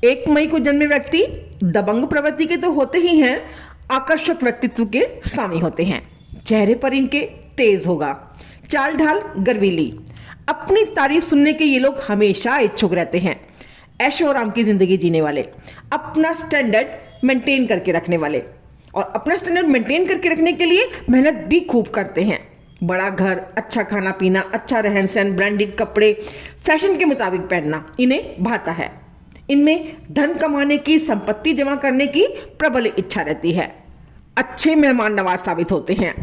1 मई को जन्मे व्यक्ति दबंग प्रवृत्ति के तो होते ही हैं, आकर्षक व्यक्तित्व के स्वामी होते हैं। चेहरे पर इनके तेज होगा, चाल ढाल गर्वीली, अपनी तारीफ सुनने के ये लोग हमेशा इच्छुक रहते हैं। ऐशो आराम की जिंदगी जीने वाले, अपना स्टैंडर्ड मेंटेन करके रखने वाले, और अपना स्टैंडर्ड मेंटेन करके रखने के लिए मेहनत भी खूब करते हैं। बड़ा घर, अच्छा खाना पीना, अच्छा रहन सहन, ब्रांडेड कपड़े, फैशन के मुताबिक पहनना इन्हें भाता है। इनमें धन कमाने की, संपत्ति जमा करने की प्रबल इच्छा रहती है। अच्छे मेहमान नवाज साबित होते हैं।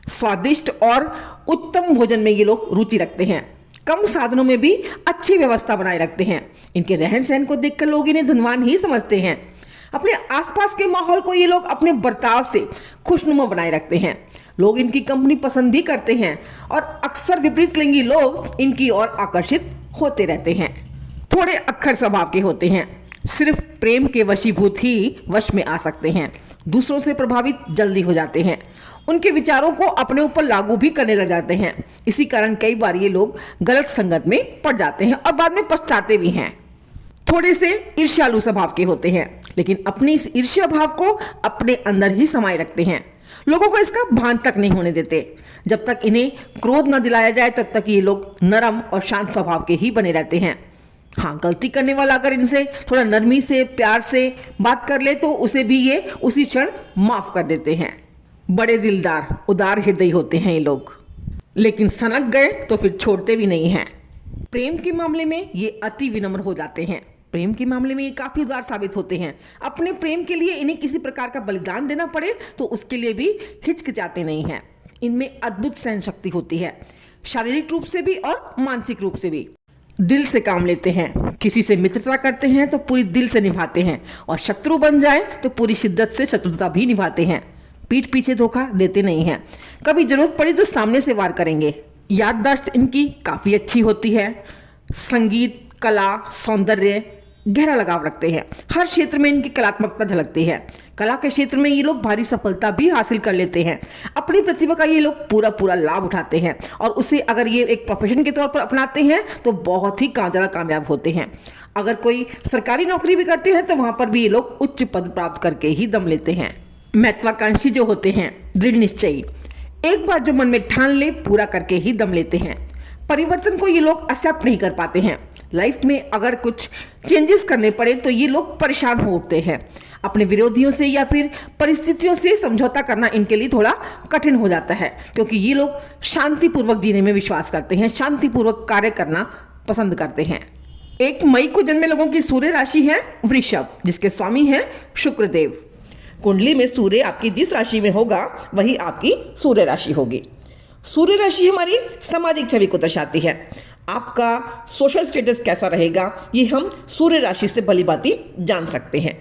स्वादिष्ट और उत्तम भोजन में ये लोग रुचि रखते हैं। कम साधनों में भी अच्छी व्यवस्था बनाए रखते हैं। इनके रहन सहन को देखकर लोग इन्हें धनवान ही समझते हैं। अपने आसपास के माहौल को ये लोग अपने बर्ताव से खुशनुमा बनाए रखते हैं। लोग इनकी कंपनी पसंद भी करते हैं और अक्सर विपरीत लिंगी लोग इनकी ओर आकर्षित होते रहते हैं। थोड़े अक्खर स्वभाव के होते हैं, सिर्फ प्रेम के वशीभूत ही वश में आ सकते हैं। दूसरों से प्रभावित जल्दी हो जाते हैं। उनके विचारों को अपने ऊपर लागू भी करने लग जाते हैं। इसी कारण कई बार ये लोग गलत संगत में पड़ जाते हैं और बाद में पछताते भी हैं। थोड़े से ईर्ष्यालु स्वभाव के होते हैं, लेकिन अपनी इस ईर्ष्या भाव को अपने अंदर ही समाये रखते हैं। लोगों को इसका भान तक नहीं होने देते। जब तक इन्हें क्रोध न दिलाया जाए तब तक ये लोग नरम और शांत स्वभाव के ही बने रहते हैं। हाँ, गलती करने वाला अगर इनसे थोड़ा नरमी से, प्यार से बात कर ले तो उसे भी ये उसी क्षण माफ कर देते हैं। बड़े दिलदार, उदार हृदय होते हैं ये लोग, लेकिन सनक गए तो फिर छोड़ते भी नहीं हैं। प्रेम के मामले में ये अति विनम्र हो जाते हैं। प्रेम के मामले में ये काफी उदार साबित होते हैं। अपने प्रेम के लिए इन्हें किसी प्रकार का बलिदान देना पड़े तो उसके लिए भी हिचकिचाते नहीं हैं। इनमें अद्भुत सहन शक्ति होती है, शारीरिक रूप से भी और मानसिक रूप से भी। दिल से काम लेते हैं। किसी से मित्रता करते हैं तो पूरी दिल से निभाते हैं, और शत्रु बन जाए तो पूरी शिद्दत से शत्रुता भी निभाते हैं। पीठ पीछे धोखा देते नहीं हैं। कभी जरूरत पड़ी तो सामने से वार करेंगे। याददाश्त इनकी काफी अच्छी होती है। संगीत, कला, सौंदर्य गहरा लगाव रखते हैं। हर क्षेत्र में इनकी कलात्मकता झलकती है। कला के क्षेत्र में ये लोग भारी सफलता भी हासिल कर लेते हैं। अपनी प्रतिभा का ये लोग पूरा लाभ उठाते हैं, और उसे अगर ये एक प्रोफेशन के तौर पर अपनाते हैं तो बहुत ही ज़्यादा कामयाब होते हैं। अगर कोई सरकारी नौकरी भी करते हैं तो वहाँ पर भी ये लोग उच्च पद प्राप्त करके ही दम लेते हैं। महत्वाकांक्षी जो होते हैं, दृढ़ निश्चयी, एक बार जो मन में ठान ले पूरा करके ही दम लेते हैं। परिवर्तन को ये लोग एक्सेप्ट नहीं कर पाते हैं। लाइफ में अगर कुछ चेंजेस करने पड़े तो ये लोग परेशान हो उठते हैं। अपने विरोधियों से या फिर परिस्थितियों से समझौता करना इनके लिए थोड़ा कठिन हो जाता है, क्योंकि ये लोग शांतिपूर्वक जीने में विश्वास करते हैं, शांतिपूर्वक कार्य करना पसंद करते हैं। 1 मई को जन्मे लोगों की सूर्य राशि है वृषभ, जिसके स्वामी हैं शुक्रदेव। कुंडली में सूर्य आपकी जिस राशि में होगा वही आपकी सूर्य राशि होगी। सूर्य राशि हमारी सामाजिक छवि को दर्शाती है। आपका सोशल स्टेटस कैसा रहेगा ये हम सूर्य राशि से भलीभांति जान सकते हैं।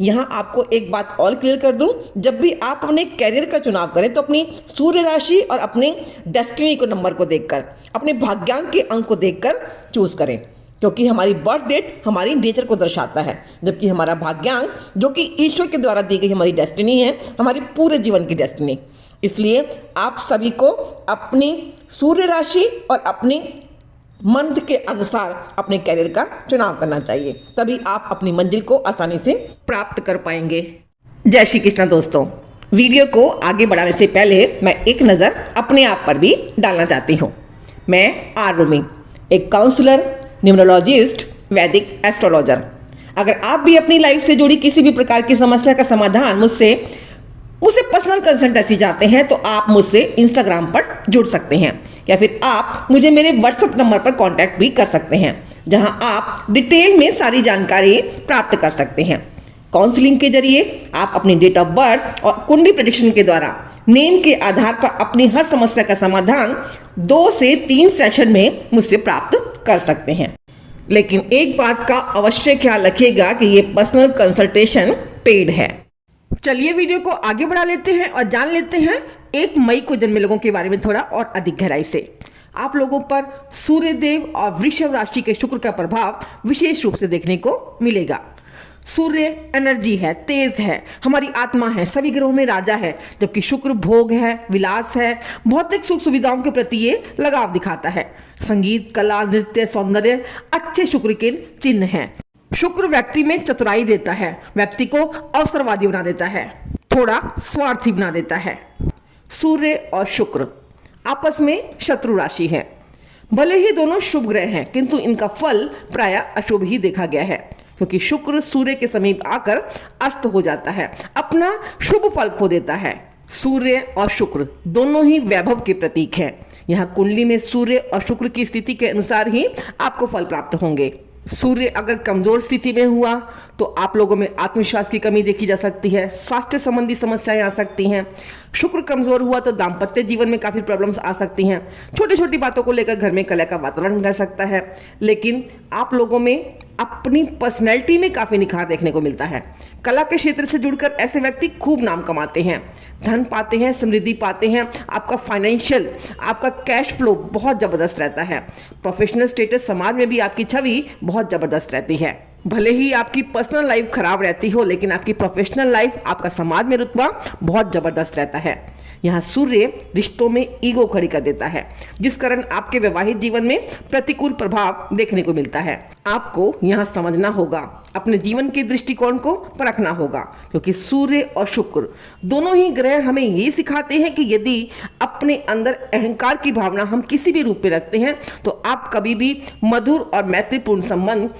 यहाँ आपको एक बात और क्लियर कर दूं, जब भी आप अपने कैरियर का चुनाव करें तो अपनी सूर्य राशि और अपने डेस्टिनी को नंबर को देखकर, अपने भाग्यांक के अंक को देखकर चूज करें, क्योंकि हमारी बर्थ डेट हमारी नेचर को दर्शाता है, जबकि हमारा भाग्यांक जो कि ईश्वर के द्वारा दी गई हमारी डेस्टिनी है, हमारी पूरे जीवन की डेस्टिनी। इसलिए आप सभी को अपनी सूर्य राशि और अपनी मंथ के अनुसार अपने कैरियर का चुनाव करना चाहिए, तभी आप अपनी मंजिल को आसानी से प्राप्त कर पाएंगे। जय श्री कृष्ण दोस्तों, वीडियो को आगे बढ़ाने से पहले मैं एक नज़र अपने आप पर भी डालना चाहती हूँ। मैं आर रूमी, एक काउंसलर, न्यूमरोलॉजिस्ट, वैदिक एस्ट्रोलॉजर। अगर आप भी अपनी लाइफ से जुड़ी किसी भी प्रकार की समस्या का समाधान मुझसे पर्सनल कंसल्टेंसी चाहते हैं तो आप मुझसे इंस्टाग्राम पर जुड़ सकते हैं, या फिर आप मुझे मेरे व्हाट्सएप नंबर पर कांटेक्ट भी कर सकते हैं, जहां आप डिटेल में सारी जानकारी प्राप्त कर सकते हैं। काउंसलिंग के जरिए आप अपनी डेट ऑफ बर्थ और कुंडली प्रेडिक्शन के द्वारा नेम के आधार पर अपनी हर समस्या का समाधान 2 से 3 सेशन में मुझसे प्राप्त कर सकते हैं। लेकिन एक बात का अवश्य ख्याल रखिएगा कि ये पर्सनल कंसल्टेशन पेड है। चलिए वीडियो को आगे बढ़ा लेते हैं और जान लेते हैं 1 मई को जन्मे लोगों के बारे में थोड़ा और अधिक गहराई से। आप लोगों पर सूर्यदेव और वृषभ राशि के शुक्र का प्रभाव विशेष रूप से देखने को मिलेगा। सूर्य एनर्जी है, तेज है, हमारी आत्मा है, सभी ग्रहों में राजा है, जबकि शुक्र भोग है, विलास है, भौतिक सुख सुविधाओं के प्रति ये लगाव दिखाता है। संगीत, कला, नृत्य, सौंदर्य अच्छे शुक्र के चिन्ह हैं। शुक्र व्यक्ति में चतुराई देता है, व्यक्ति को अवसरवादी बना देता है, थोड़ा स्वार्थी बना देता है। सूर्य और शुक्र आपस में शत्रु राशि है। भले ही दोनों शुभ ग्रह हैं, किंतु इनका फल प्रायः अशुभ ही देखा गया है, क्योंकि शुक्र सूर्य के समीप आकर अस्त हो जाता है, अपना शुभ फल खो देता है। सूर्य और शुक्र दोनों ही वैभव के प्रतीक हैं। यहाँ कुंडली में सूर्य और शुक्र की स्थिति के अनुसार ही आपको फल प्राप्त होंगे। सूर्य अगर कमजोर स्थिति में हुआ तो आप लोगों में आत्मविश्वास की कमी देखी जा सकती है, स्वास्थ्य संबंधी समस्याएं आ सकती हैं। शुक्र कमजोर हुआ तो दाम्पत्य जीवन में काफ़ी प्रॉब्लम्स आ सकती हैं। छोटी छोटी बातों को लेकर घर में कलह का वातावरण रह सकता है, लेकिन आप लोगों में अपनी पर्सनैलिटी में काफ़ी निखार देखने को मिलता है। कला के क्षेत्र से जुड़कर ऐसे व्यक्ति खूब नाम कमाते हैं, धन पाते हैं, समृद्धि पाते हैं। आपका फाइनेंशियल, आपका कैश फ्लो बहुत ज़बरदस्त रहता है। प्रोफेशनल स्टेटस, समाज में भी आपकी छवि बहुत ज़बरदस्त रहती है। भले ही आपकी पर्सनल लाइफ खराब रहती हो, लेकिन आपकी प्रोफेशनल लाइफ, आपका समाज में रुतबा बहुत ज़बरदस्त रहता है। यहाँ सूर्य रिश्तों में ईगो खड़ी कर देता है, जिस कारण आपके वैवाहिक जीवन में प्रतिकूल प्रभाव देखने को मिलता है। आपको यहाँ समझना होगा, अपने जीवन के दृष्टिकोण को परखना होगा, क्योंकि सूर्य और शुक्र दोनों ही ग्रह हमें ये सिखाते हैं कि यदि अपने अंदर अहंकार की भावना हम किसी भी रूप में रखते हैं तो आप कभी भी मधुर और मैत्रीपूर्ण संबंध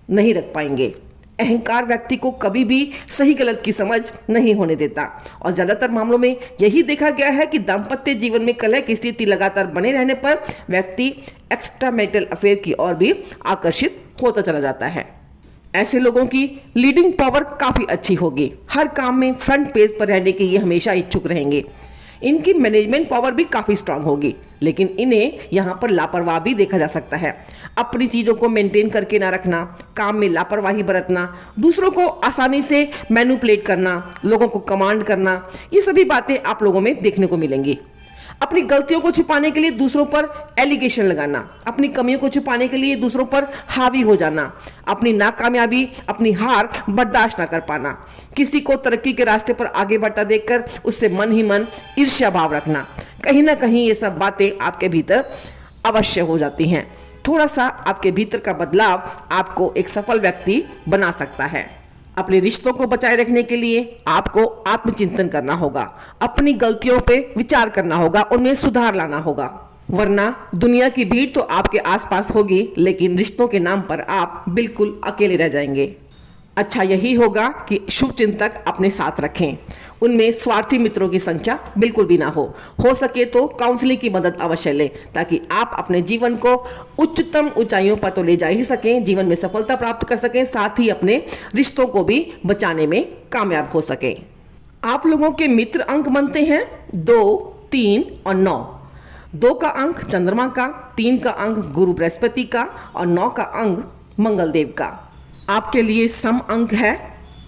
नहीं रख पाएंगे। अहंकार व्यक्ति को कभी भी सही गलत की समझ नहीं होने देता, और ज़्यादातर मामलों में यही देखा गया है कि दाम्पत्य जीवन में कलह की स्थिति लगातार बने रहने पर व्यक्ति एक्स्ट्रा मैरिटल अफेयर की ओर भी आकर्षित होता चला जाता है। ऐसे लोगों की लीडिंग पावर काफ़ी अच्छी होगी, हर काम में फ्रंट पेज पर रहने के ये हमेशा इच्छुक रहेंगे। इनकी मैनेजमेंट पावर भी काफ़ी स्ट्रांग होगी, लेकिन इन्हें यहाँ पर लापरवाह भी देखा जा सकता है। अपनी चीज़ों को मेंटेन करके ना रखना, काम में लापरवाही बरतना, दूसरों को आसानी से मैनिपुलेट करना, लोगों को कमांड करना, ये सभी बातें आप लोगों में देखने को मिलेंगी। अपनी गलतियों को छुपाने के लिए दूसरों पर एलिगेशन लगाना, अपनी कमियों को छुपाने के लिए दूसरों पर हावी हो जाना, अपनी नाकामयाबी, अपनी हार बर्दाश्त ना कर पाना, किसी को तरक्की के रास्ते पर आगे बढ़ता देखकर उससे मन ही मन ईर्ष्या भाव रखना, कहीं ना कहीं ये सब बातें आपके भीतर अवश्य हो जाती हैं। थोड़ा सा आपके भीतर का बदलाव आपको एक सफल व्यक्ति बना सकता है। अपने रिश्तों को बचाए रखने के लिए आपको आत्मचिंतन करना होगा, अपनी गलतियों पे विचार करना होगा, उनमें सुधार लाना होगा, वरना दुनिया की भीड़ तो आपके आसपास होगी, लेकिन रिश्तों के नाम पर आप बिल्कुल अकेले रह जाएंगे। अच्छा यही होगा कि शुभ चिंतक अपने साथ रखें, उनमें स्वार्थी मित्रों की संख्या बिल्कुल भी ना हो सके तो काउंसलिंग की मदद अवश्य लें, ताकि आप अपने जीवन को उच्चतम ऊंचाइयों पर तो ले जा ही सकें, जीवन में सफलता प्राप्त कर सकें, साथ ही अपने रिश्तों को भी बचाने में कामयाब हो सकें। आप लोगों के मित्र अंक बनते हैं 2, 3 और 9। 2 का अंक चंद्रमा का, 3 का अंक गुरु बृहस्पति का और 9 का अंक मंगल देव का। आपके लिए सम अंक है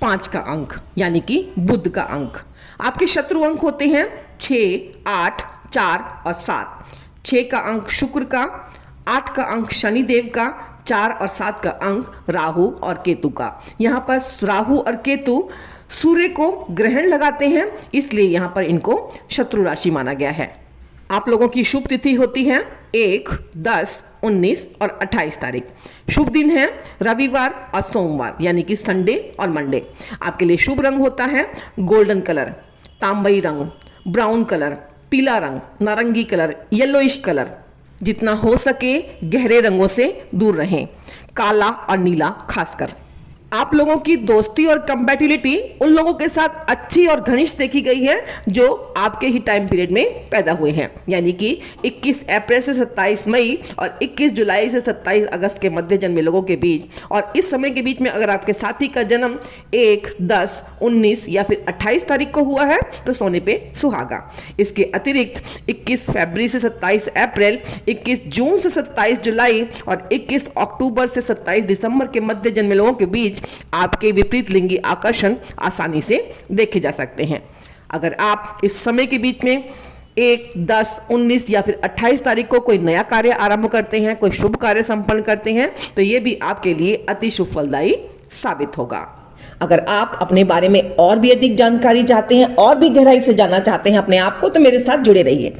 5 का अंक, यानी कि बुध का अंक। आपके शत्रु अंक होते हैं 6, 8, 4 और 7। 6 का अंक शुक्र का, 8 का अंक शनि देव का, 4 और 7 का अंक राहु और केतु का। यहाँ पर राहु और केतु सूर्य को ग्रहण लगाते हैं, इसलिए यहाँ पर इनको शत्रु राशि माना गया है। आप लोगों की शुभ तिथि होती है 1, 10, 19 और 28 तारीख। शुभ दिन है रविवार और सोमवार, यानी कि संडे और मंडे। आपके लिए शुभ रंग होता है गोल्डन कलर, तांबई रंग, ब्राउन कलर, पीला रंग, नारंगी कलर, येलोइश कलर। जितना हो सके गहरे रंगों से दूर रहें, काला और नीला खासकर। आप लोगों की दोस्ती और कंपैटिबिलिटी उन लोगों के साथ अच्छी और घनिष्ठ देखी गई है जो आपके ही टाइम पीरियड में पैदा हुए हैं, यानी कि 21 अप्रैल से 27 मई और 21 जुलाई से 27 अगस्त के मध्य जन्मे लोगों के बीच। और इस समय के बीच में अगर आपके साथी का जन्म 1, 10, 19 या फिर 28 तारीख को हुआ है तो सोने पे सुहागा। इसके अतिरिक्त 21 फरवरी से 27 अप्रैल, 21 जून से 27 जुलाई और 21 अक्टूबर से 27 दिसंबर के मध्य जन्मे लोगों के बीच आपके विपरीत लिंगी आकर्षण आसानी से देखे जा सकते हैं। अगर आप इस समय के बीच में 1, 10, 19 या फिर 28 तारीख को कोई नया कार्य आरंभ करते हैं, कोई शुभ कार्य संपन्न करते हैं, तो ये भी आपके लिए अति शुभ फलदायी साबित होगा। अगर आप अपने बारे में और भी अधिक जानकारी चाहते हैं और भी गहराई से जानना चाहते हैं अपने आप को, तो मेरे साथ जुड़े रहिए।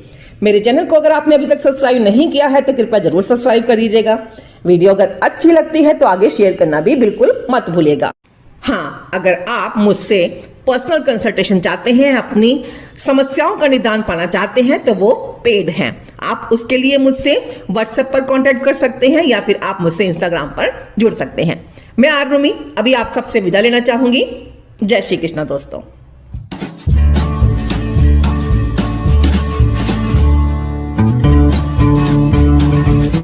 मेरे चैनल को अगर आपने अभी तक सब्सक्राइब नहीं किया है तो कृपया जरूर सब्सक्राइब कर दीजिएगा। वीडियो अगर अच्छी लगती है तो आगे शेयर करना भी बिल्कुल मत भूलिएगा। हाँ, अगर आप मुझसे पर्सनल कंसल्टेशन चाहते हैं, अपनी समस्याओं का निदान पाना चाहते हैं तो वो पेड हैं। आप उसके लिए मुझसे व्हाट्सएप पर कांटेक्ट कर सकते हैं या फिर आप मुझसे इंस्टाग्राम पर जुड़ सकते हैं। मैं आरुमि अभी आप सबसे विदा लेना चाहूंगी। जय श्री कृष्णा दोस्तों।